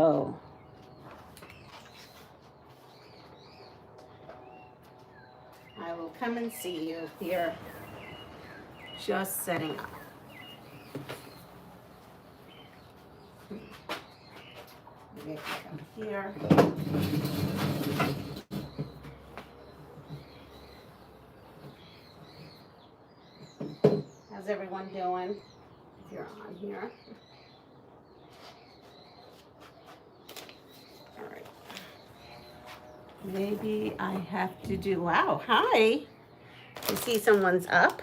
Oh, I will come and see you here. Just setting up. Maybe I can come here. How's everyone doing? If you're on here. All right. Maybe I have to do, wow, hi. You see someone's up.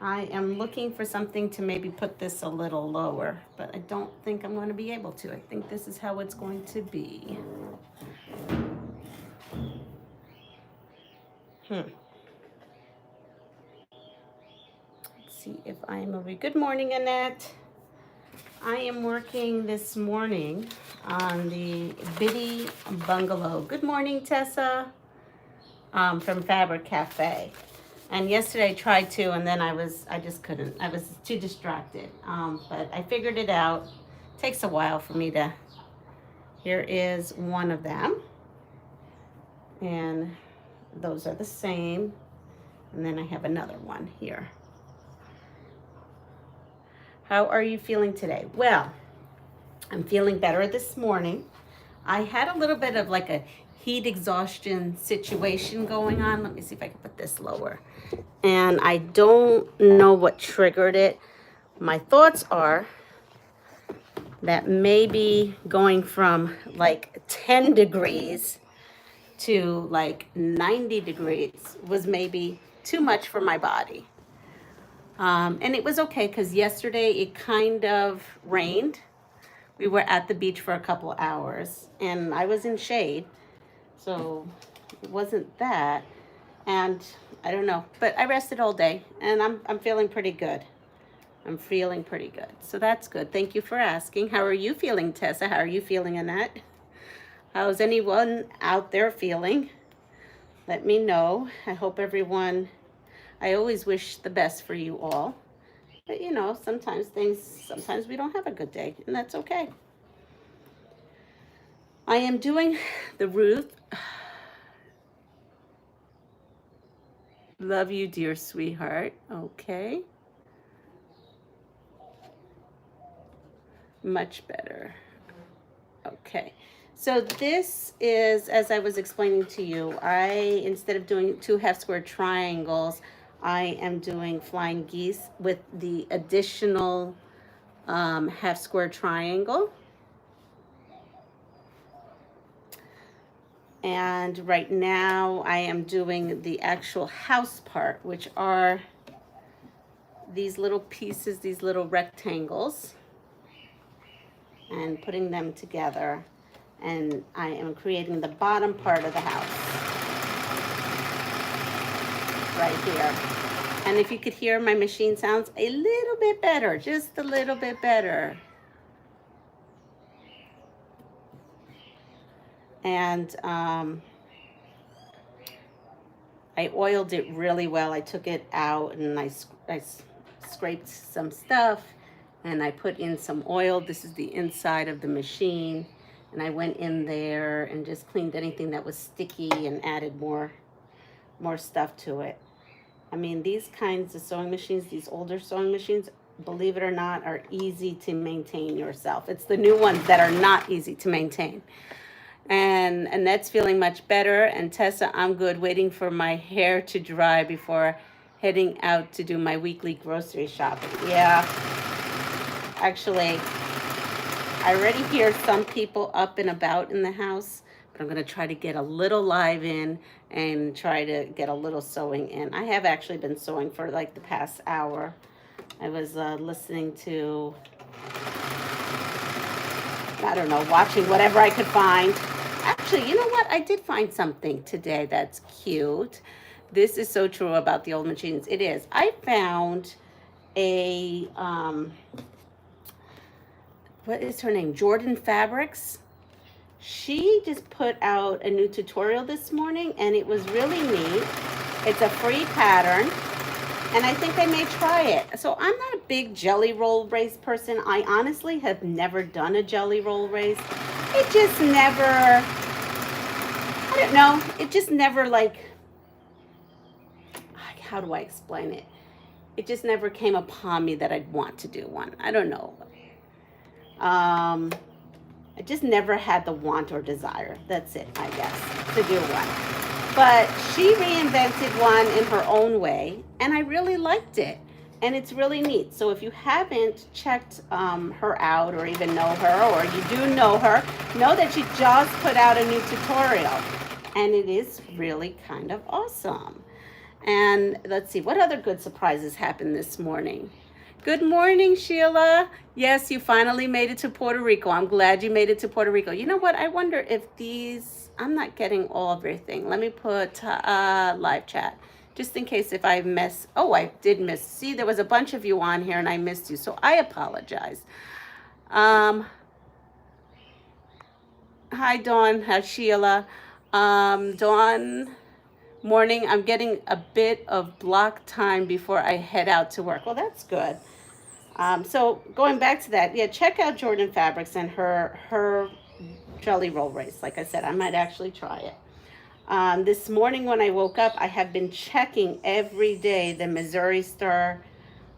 I am looking for something to maybe put this a little lower, but I don't think I'm going to be able to. I think this is how it's going to be. Let's see if I am over. Good morning, Annette. I am working this morning on the Bitty Bungalow. Good morning, Tessa, from Fabric Cafe. And yesterday I tried to, and then I just couldn't. I was too distracted. But I figured it out. It takes a while for me to. Here is one of them. And those are the same. And then I have another one here. How are you feeling today? Well, I'm feeling better this morning. I had a little bit of like a heat exhaustion situation going on. Let me see if I can put this lower. And I don't know what triggered it. My thoughts are that maybe going from like 10 degrees to like 90 degrees was maybe too much for my body. And it was okay because yesterday it kind of rained. We were at the beach for a couple hours and I was in shade. So it wasn't that. And I don't know, but I rested all day and I'm feeling pretty good. I'm feeling pretty good. So that's good. Thank you for asking. How are you feeling, Tessa? How are you feeling, Annette? How's anyone out there feeling? Let me know. I hope everyone, I always wish the best for you all. But you know, sometimes we don't have a good day and that's okay. I am doing the Ruth. Love you, dear sweetheart. Okay. Much better. Okay. So this is, as I was explaining to you, instead of doing 2 half square triangles, I am doing flying geese with the additional half square triangle. And right now I am doing the actual house part, which are these little pieces, these little rectangles, and putting them together. And I am creating the bottom part of the house right here. And if you could hear, my machine sounds a little bit better, just a little bit better. And I oiled it really well. I took it out and I scraped some stuff and I put in some oil. This is the inside of the machine. And I went in there and just cleaned anything that was sticky and added more stuff to it. I mean, these kinds of sewing machines, these older sewing machines, believe it or not, are easy to maintain yourself. It's the new ones that are not easy to maintain. And Annette's feeling much better. And Tessa, I'm good, waiting for my hair to dry before heading out to do my weekly grocery shopping. Yeah, actually, I already hear some people up and about in the house, but I'm going to try to get a little live in and try to get a little sewing in. I have actually been sewing for like the past hour. I was listening to, I don't know, watching whatever I could find. Actually, you know what? I did find something today that's cute. This is so true about the old machines. It is. I found a, what is her name? Jordan Fabrics. She just put out a new tutorial this morning and it was really neat. It's a free pattern and I think I may try it. So I'm not a big jelly roll race person. I honestly have never done a jelly roll race. It just never, I don't know, it just never like, how do I explain it? It just never came upon me that I'd want to do one. I don't know. I just never had the want or desire. That's it, I guess, to do one. But she reinvented one in her own way, and I really liked it. And it's really neat. So if you haven't checked her out or even know her, or you do know her, know that she just put out a new tutorial. And it is really kind of awesome. And let's see, what other good surprises happened this morning? Good morning, Sheila. Yes, you finally made it to Puerto Rico. I'm glad you made it to Puerto Rico. You know what? I wonder if these, I'm not getting all of everything. Let me put live chat, just in case if I miss. Oh, I did miss. See, there was a bunch of you on here and I missed you, so I apologize. Hi, Dawn. Hi, Sheila. Dawn. Morning, I'm getting a bit of block time before I head out to work. Well, that's good. So going back to that, yeah, check out Jordan Fabrics and her jelly roll race. Like I said, I might actually try it. This morning when I woke up, I have been checking every day the Missouri Star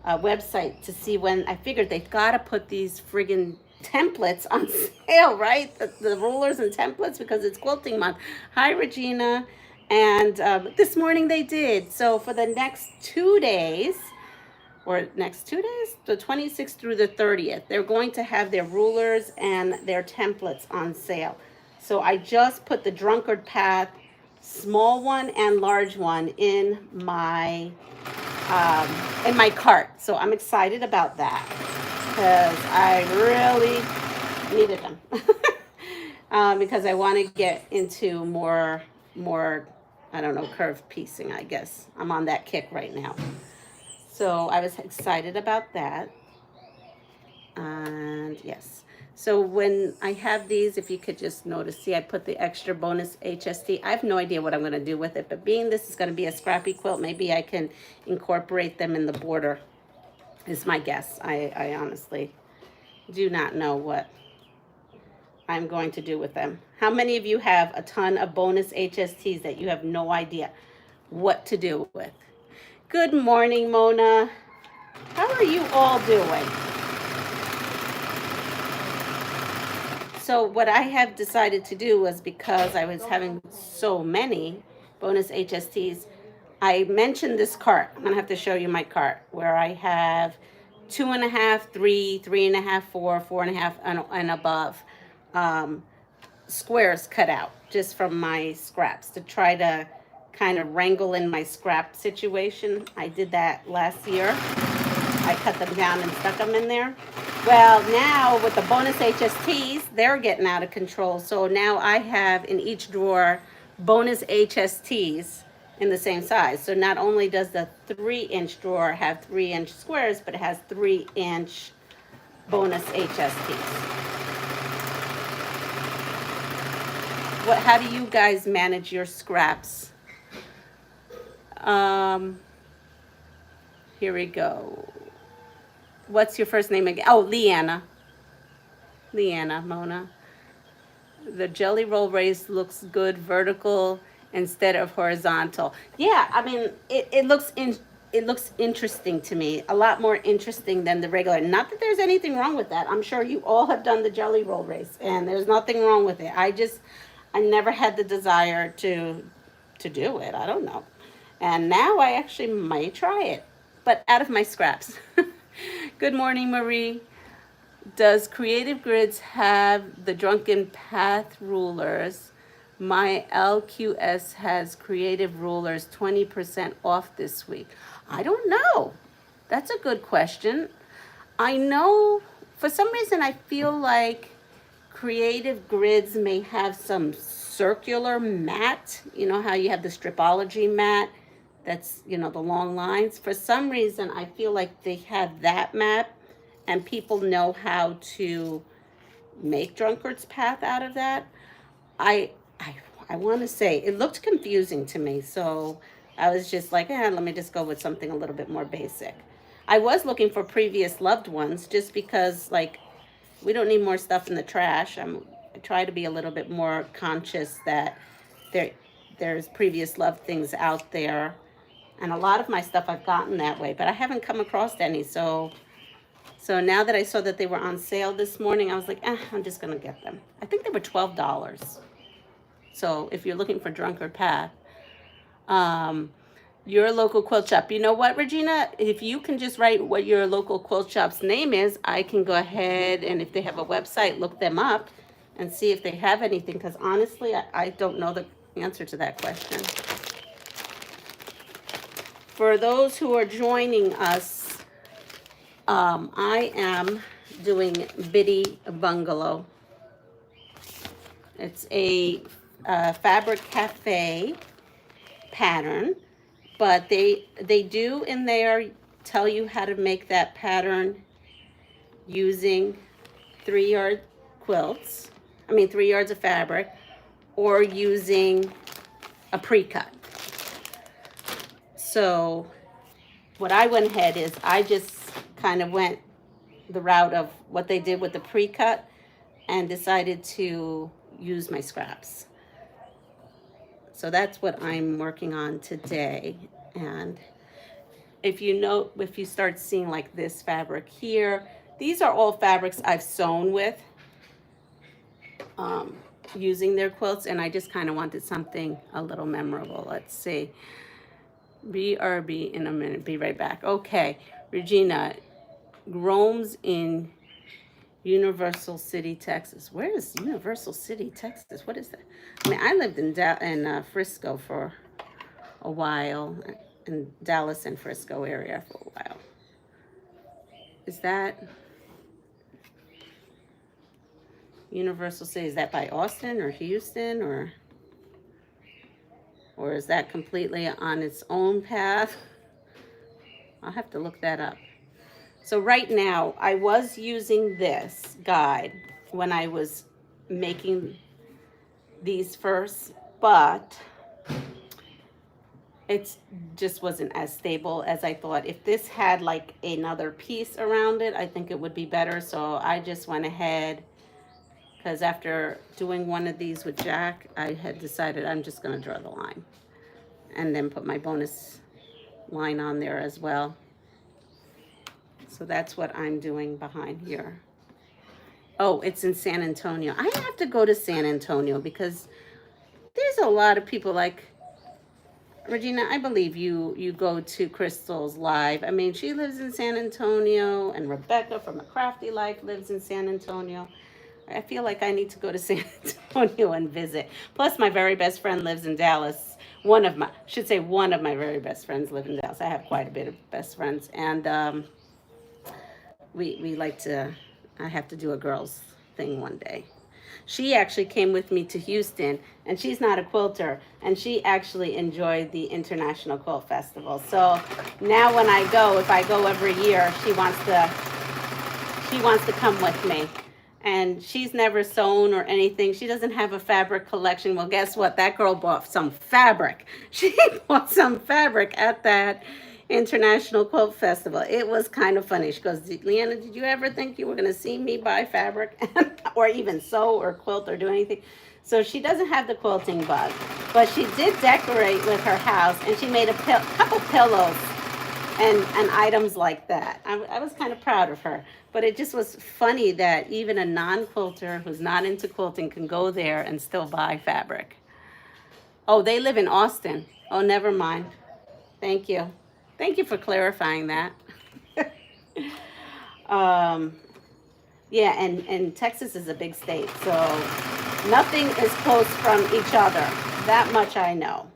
website to see when. I figured they've got to put these friggin' templates on sale, right? The rulers and templates, because it's quilting month. Hi, Regina. And this morning they did. So for the next 2 days, or next 2 days, the 26th through the 30th, they're going to have their rulers and their templates on sale. So I just put the Drunkard Path small one and large one in my cart. So I'm excited about that because I really needed them. Because I want to get into more I don't know, curved piecing, I guess. I'm on that kick right now. So I was excited about that. And yes. So when I have these, if you could just notice, see, I put the extra bonus HST. I have no idea what I'm going to do with it, but being this is going to be a scrappy quilt, maybe I can incorporate them in the border, is my guess. I honestly do not know what I'm going to do with them. How many of you have a ton of bonus HSTs that you have no idea what to do with? Good morning, Mona. How are you all doing? So what I have decided to do was, because I was having so many bonus HSTs, I mentioned this cart. I'm gonna have to show you my cart where I have 2.5, 3, 3.5, 4, 4.5, and above squares cut out just from my scraps to try to kind of wrangle in my scrap situation. I did that last year. I cut them down and stuck them in there. Well, now with the bonus HSTs, they're getting out of control. So now I have in each drawer bonus HSTs in the same size. So not only does the 3-inch drawer have 3-inch squares, but it has 3-inch bonus HSTs. How do you guys manage your scraps? Here we go. What's your first name again? Oh, Leanna. Leanna, Mona. The jelly roll race looks good vertical instead of horizontal. Yeah, I mean, it looks interesting to me. A lot more interesting than the regular. Not that there's anything wrong with that. I'm sure you all have done the jelly roll race, and there's nothing wrong with it. I never had the desire to do it. I don't know. And now I actually might try it, but out of my scraps. Good morning, Marie. Does Creative Grids have the Drunken Path rulers? My LQS has Creative Rulers 20% off this week. I don't know. That's a good question. I know for some reason I feel like Creative Grids may have some circular mat. You know how you have the stripology mat that's, you know, the long lines. For some reason, I feel like they have that mat, and people know how to make Drunkard's Path out of that. I want to say it looked confusing to me, so I was just like, let me just go with something a little bit more basic. I was looking for previous loved ones just because, like, we don't need more stuff in the trash. I try to be a little bit more conscious that there there's previous loved things out there. And a lot of my stuff I've gotten that way, but I haven't come across any. So now that I saw that they were on sale this morning, I was like, I'm just going to get them. I think they were $12. So if you're looking for Drunkard Path, your local quilt shop. You know what, Regina? If you can just write what your local quilt shop's name is, I can go ahead and if they have a website, look them up and see if they have anything. Because honestly, I don't know the answer to that question. For those who are joining us, I am doing Biddy Bungalow. It's a fabric cafe pattern, but they do in there tell you how to make that pattern using 3-yard quilts. 3 yards of fabric, or using a pre-cut. So what I went ahead is I just kind of went the route of what they did with the pre-cut and decided to use my scraps. So that's what I'm working on today. And if you start seeing like this fabric here, these are all fabrics I've sewn with using their quilts, and I just kind of wanted something a little memorable. Let's see. BRB in a minute. Be right back. Okay, Regina, Gromes in Universal City, Texas. Where is Universal City, Texas? What is that? I lived in Frisco for a while, in Dallas and Frisco area for a while. Is that Universal City? Is that by Austin or Houston, or is that completely on its own path? I'll have to look that up. So right now, I was using this guide when I was making these first, but it just wasn't as stable as I thought. If this had like another piece around it, I think it would be better. So I just went ahead, because after doing one of these with Jack, I had decided I'm just going to draw the line and then put my bonus line on there as well. So that's what I'm doing behind here. Oh, it's in San Antonio. I have to go to San Antonio because there's a lot of people like, Regina, I believe you go to Crystal's live. She lives in San Antonio, and Rebecca from A Crafty Life lives in San Antonio. I feel like I need to go to San Antonio and visit. Plus, my very best friend lives in Dallas. One of my very best friends live in Dallas. I have quite a bit of best friends, and we like to, I have to do a girls thing one day. She actually came with me to Houston, and she's not a quilter, and she actually enjoyed the International Quilt Festival. So now when I go, if I go every year, she wants to come with me. And she's never sewn or anything. She doesn't have a fabric collection. Well, guess what? That girl bought some fabric. She bought some fabric at that International Quilt Festival. It was kind of funny. She goes, Leanna, did you ever think you were going to see me buy fabric or even sew or quilt or do anything? So she doesn't have the quilting bug, but she did decorate with her house, and she made a couple pillows and items like that. I was kind of proud of her, but it just was funny that even a non-quilter who's not into quilting can go there and still buy fabric. Oh, they live in Austin. Oh, never mind. Thank you. Thank you for clarifying that. Yeah, and Texas is a big state, so nothing is close from each other. That much I know.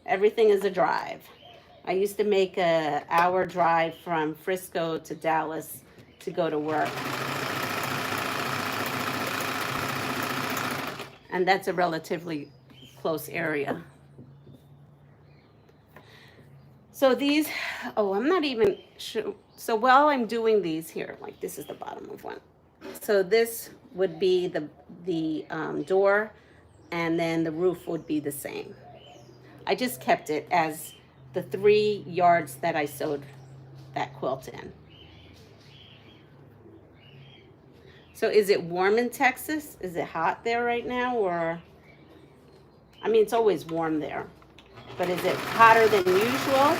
Everything is a drive. I used to make an hour drive from Frisco to Dallas to go to work. And that's a relatively close area. So these, I'm not even sure. So while I'm doing these here, like this is the bottom of one. So this would be the door, and then the roof would be the same. I just kept it as the 3 yards that I sewed that quilt in. So is it warm in Texas? Is it hot there right now, or? I mean, it's always warm there, but is it hotter than usual?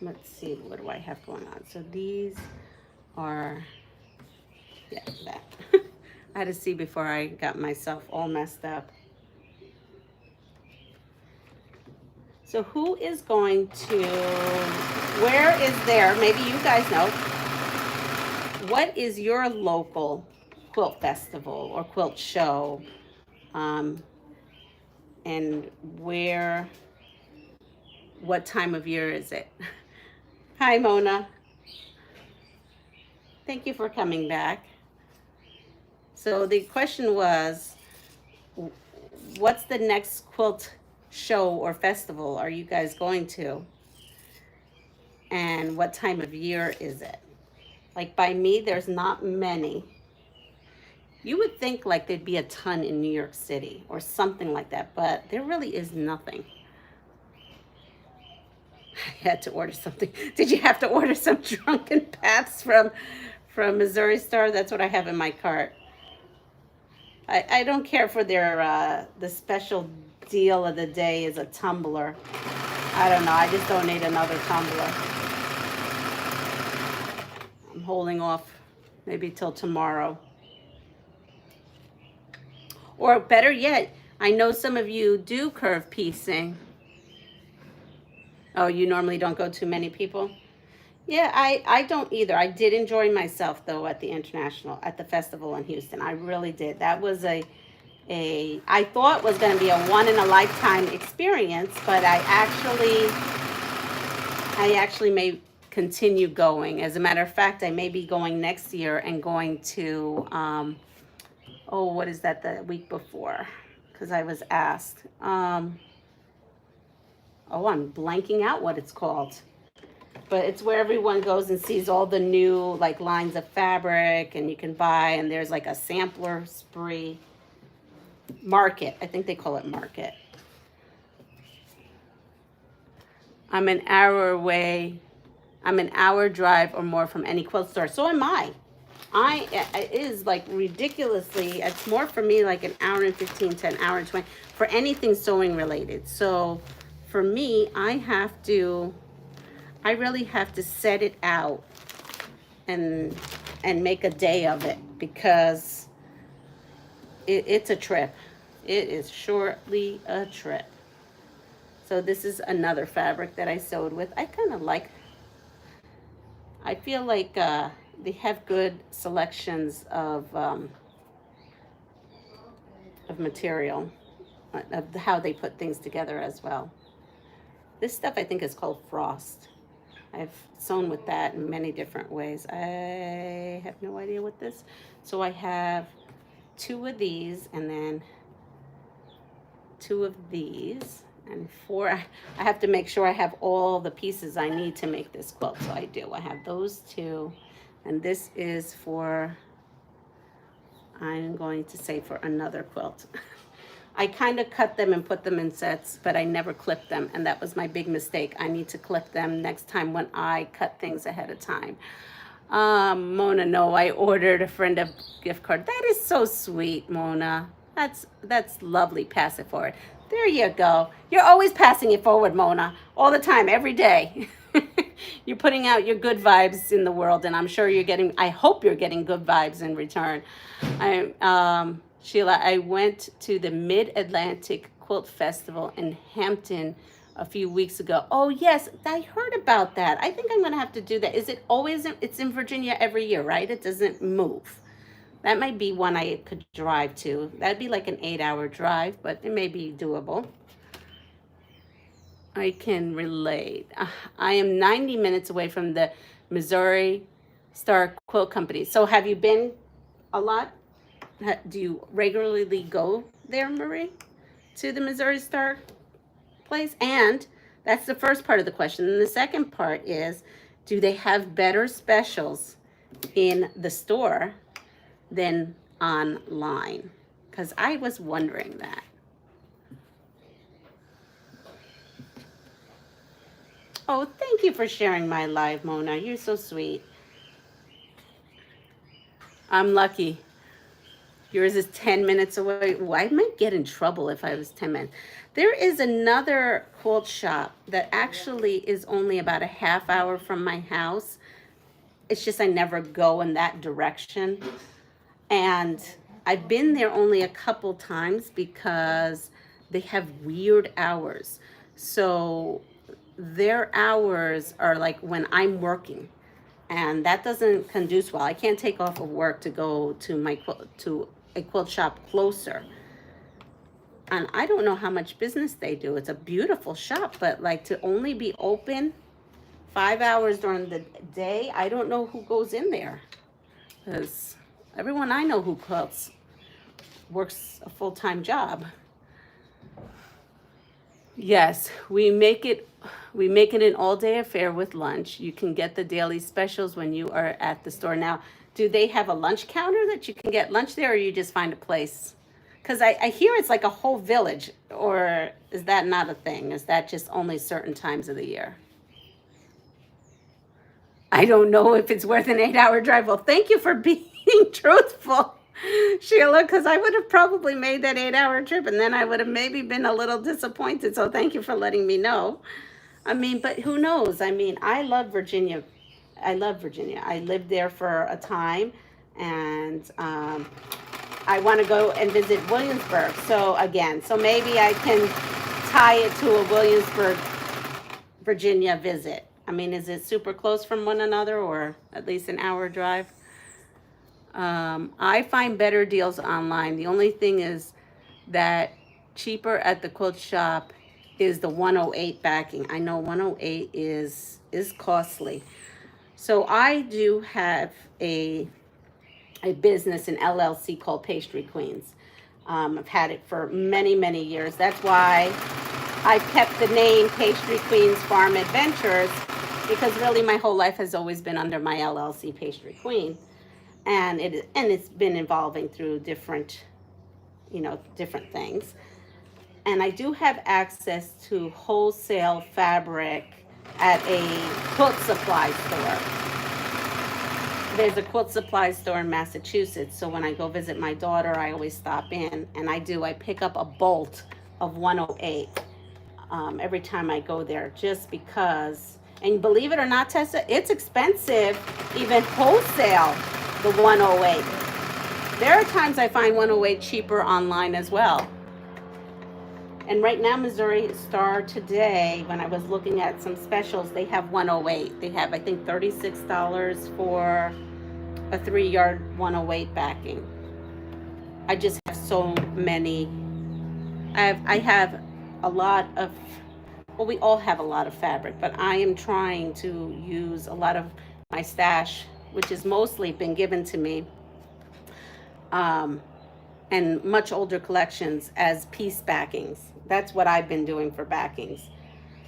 Let's see, what do I have going on? So these are, yeah, that. I had to see before I got myself all messed up. So who is going to, where is there, maybe you guys know, what is your local quilt festival or quilt show? And where, what time of year is it? Hi, Mona. Thank you for coming back. So the question was, what's the next quilt show or festival are you guys going to? And what time of year is it? Like by me, there's not many. You would think like there'd be a ton in New York City or something like that, but there really is nothing. I had to order something. Did you have to order some Drunken Paths from Missouri Star? That's what I have in my cart. I don't care for their, the special deal of the day is a tumbler. I don't know, I just don't need another tumbler. I'm holding off maybe till tomorrow. Or better yet, I know some of you do curve piecing. Oh, you normally don't go too many people? Yeah, I don't either. I did enjoy myself though at the international, at the festival in Houston. I really did. That was I thought was going to be a one in a lifetime experience, but I actually may continue going. As a matter of fact, I may be going next year and going to, oh, what is that, the week before? Because I was asked. Oh, I'm blanking out what it's called. But it's where everyone goes and sees all the new like lines of fabric and you can buy, and there's like a sampler spree. Market, I think they call it market. I'm an hour away. I'm an hour drive or more from any quilt store. So am I. It is like ridiculously, it's more for me like an hour and 15 to an hour and 20 for anything sewing related. So for me, I really have to set it out and make a day of it, because it's a trip. It is surely a trip. So this is another fabric that I sewed with. I kind of like, I feel like they have good selections of material, of how they put things together as well. This stuff I think is called frost. I've sewn with that in many different ways. I have no idea what this. So I have 2 of these and then 2 of these and 4. I have to make sure I have all the pieces I need to make this quilt. So I do. I have those 2, and this is for, I'm going to say for another quilt. I kind of cut them and put them in sets, but I never clipped them, and that was my big mistake. I need to clip them next time when I cut things ahead of time. Mona, no, I ordered a friend a gift card. That is so sweet, Mona. That's lovely. Pass it forward. There you go. You're always passing it forward, Mona, all the time, every day. You're putting out your good vibes in the world, and I'm sure I hope you're getting good vibes in return. Sheila, I went to the Mid-Atlantic Quilt Festival in Hampton a few weeks ago. Oh, yes, I heard about that. I think I'm going to have to do that. Is it always, it's in Virginia every year, right? It doesn't move. That might be one I could drive to. That'd be like an 8-hour drive, but it may be doable. I can relate. I am 90 minutes away from the Missouri Star Quilt Company. So have you been a lot? Do you regularly go there, Marie, to the Missouri Star place? And that's the first part of the question. And the second part is, do they have better specials in the store than online? Because I was wondering that. Oh, thank you for sharing my live, Mona. You're so sweet. I'm lucky. Yours is 10 minutes away. Ooh, I might get in trouble if I was 10 minutes. There is another quilt shop that actually is only about a half hour from my house. It's just I never go in that direction. And I've been there only a couple times because they have weird hours. So their hours are like when I'm working, and that doesn't conduce well. I can't take off of work to go to to a quilt shop closer. And I don't know how much business they do. It's a beautiful shop, but like to only be open 5 hours during the day, I don't know who goes in there. Because everyone I know who quilts works a full-time job. Yes, we make it an all-day affair with lunch. You can get the daily specials when you are at the store. Now, do they have a lunch counter that you can get lunch there, or you just find a place? Because I hear it's like a whole village, or is that not a thing? Is that just only certain times of the year? I don't know if it's worth an 8 hour drive. Well, thank you for being truthful, Sheila, because I would have probably made that 8 hour trip and then I would have maybe been a little disappointed. So thank you for letting me know. I mean, but who knows? I mean, I love Virginia. I love Virginia. I lived there for a time, and I want to go and visit Williamsburg. So again, so maybe I can tie it to a Williamsburg, Virginia visit. I mean, is it super close from one another, or at least an hour drive? I find better deals online. The only thing is that cheaper at the quilt shop is the 108 backing. I know 108 is costly. So I do have a business, an LLC called Pastry Queens. I've had it for many, many years. That's why I kept the name Pastry Queens Farm Adventures, because really my whole life has always been under my LLC Pastry Queen. And it's been evolving through different, different things. And I do have access to wholesale fabric at a quilt supply store. There's a quilt supply store in Massachusetts, so when I go visit my daughter, I always stop in, and I pick up a bolt of 108 every time I go there, just because. And believe it or not, Tessa, it's expensive, even wholesale, the 108. There are times I find 108 cheaper online as well. And right now, Missouri Star today, when I was looking at some specials, they have 108. They have, I think, $36 for a 3-yard 108 backing. I just have so many. I have a lot of, well, we all have a lot of fabric, but I am trying to use a lot of my stash, which has mostly been given to me, and much older collections, as piece backings. That's what I've been doing for backings.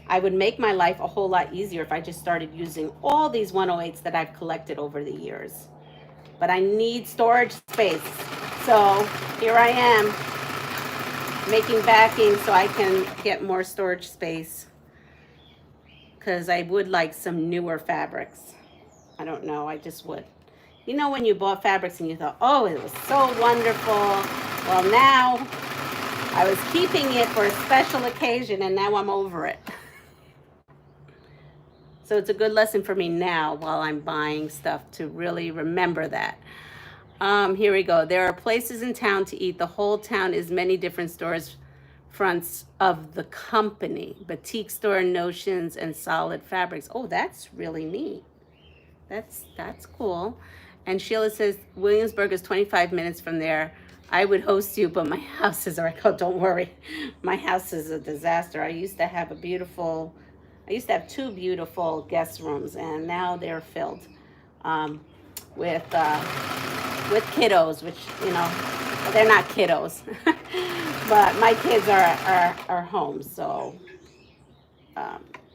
I would make my life a whole lot easier if I just started using all these 108s that I've collected over the years. But I need storage space. So here I am making backing so I can get more storage space, because I would like some newer fabrics. I don't know, I just would. You know, when you bought fabrics and you thought, oh, it was so wonderful. Well, now I was keeping it for a special occasion, and now I'm over it. So it's a good lesson for me now while I'm buying stuff to really remember that. Here we go. There are places in town to eat. The whole town is many different stores fronts of the company. Boutique store, notions, and solid fabrics. Oh, that's really neat. That's cool. And Sheila says, Williamsburg is 25 minutes from there. I would host you, but my house is, oh, don't worry. My house is a disaster. I used to have two beautiful guest rooms, and now they're filled with kiddos, which, they're not kiddos, but my kids are home, so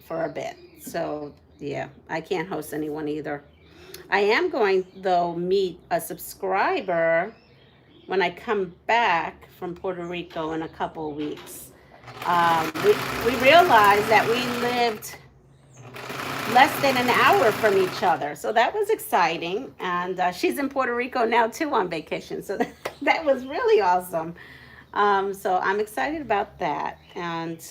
for a bit. So yeah, I can't host anyone either. I am going, though, meet a subscriber when I come back from Puerto Rico in a couple of weeks. We realized that we lived less than an hour from each other. So that was exciting. And she's in Puerto Rico now too on vacation. So that was really awesome. So I'm excited about that. And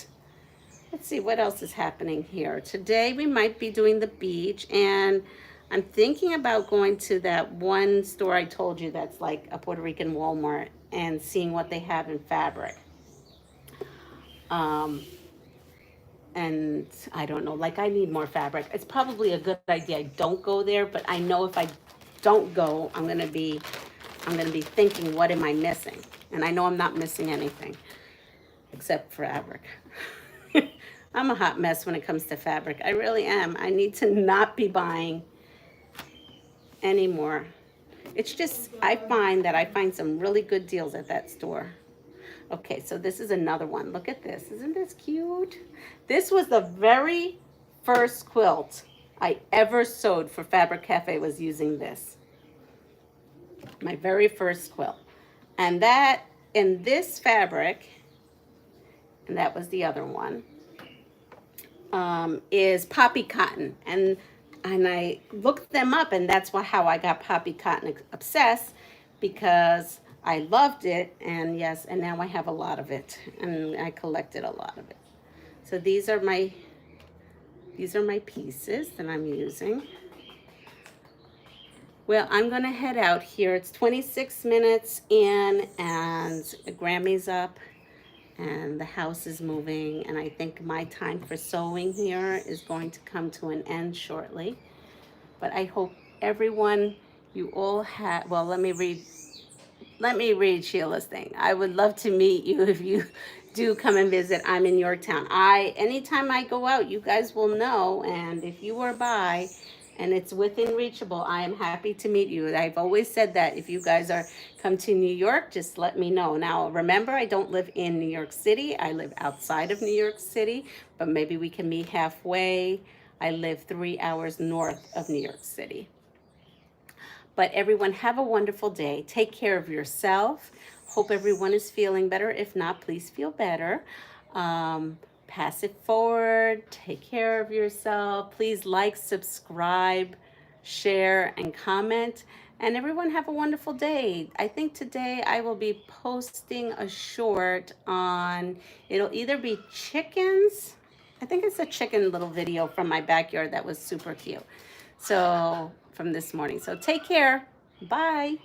let's see what else is happening here. Today we might be doing the beach, and I'm thinking about going to that one store I told you that's like a Puerto Rican Walmart and seeing what they have in fabric. Um, and I don't know, like I need more fabric. It's probably a good idea I don't go there, but I know if I don't go, I'm gonna be thinking, what am I missing? And I know I'm not missing anything except fabric. I'm a hot mess when it comes to fabric. I really am. I need to not be buying anymore. It's just, I find that I find some really good deals at that store. Okay, so this is another one. Look at this. Isn't this cute? This was the very first quilt I ever sewed for Fabric Cafe, was using this. My very first quilt. And that, in this fabric, and that was the other one, is poppy cotton. And I looked them up, and that's how I got poppy cotton obsessed, because I loved it, and yes, and now I have a lot of it, and I collected a lot of it. So these are my pieces that I'm using. Well, I'm gonna head out here. It's 26 minutes in, and Grammy's up, and the house is moving, and I think my time for sewing here is going to come to an end shortly. But I hope everyone, you all have, well, let me read Sheila's thing. I would love to meet you if you do come and visit. I'm in Yorktown. Anytime I go out, you guys will know, and if you are by and it's within reachable, I am happy to meet you. I've always said that if you guys come to New York, just let me know. Now, remember, I don't live in New York City. I live outside of New York City, but maybe we can meet halfway. I live 3 hours north of New York City. But everyone, have a wonderful day. Take care of yourself. Hope everyone is feeling better. If not, please feel better. Pass it forward. Take care of yourself. Please like, subscribe, share, and comment. And everyone have a wonderful day. I think today I will be posting a short on, it'll either be chickens. I think it's a chicken little video from my backyard that was super cute. So from this morning. So take care. Bye.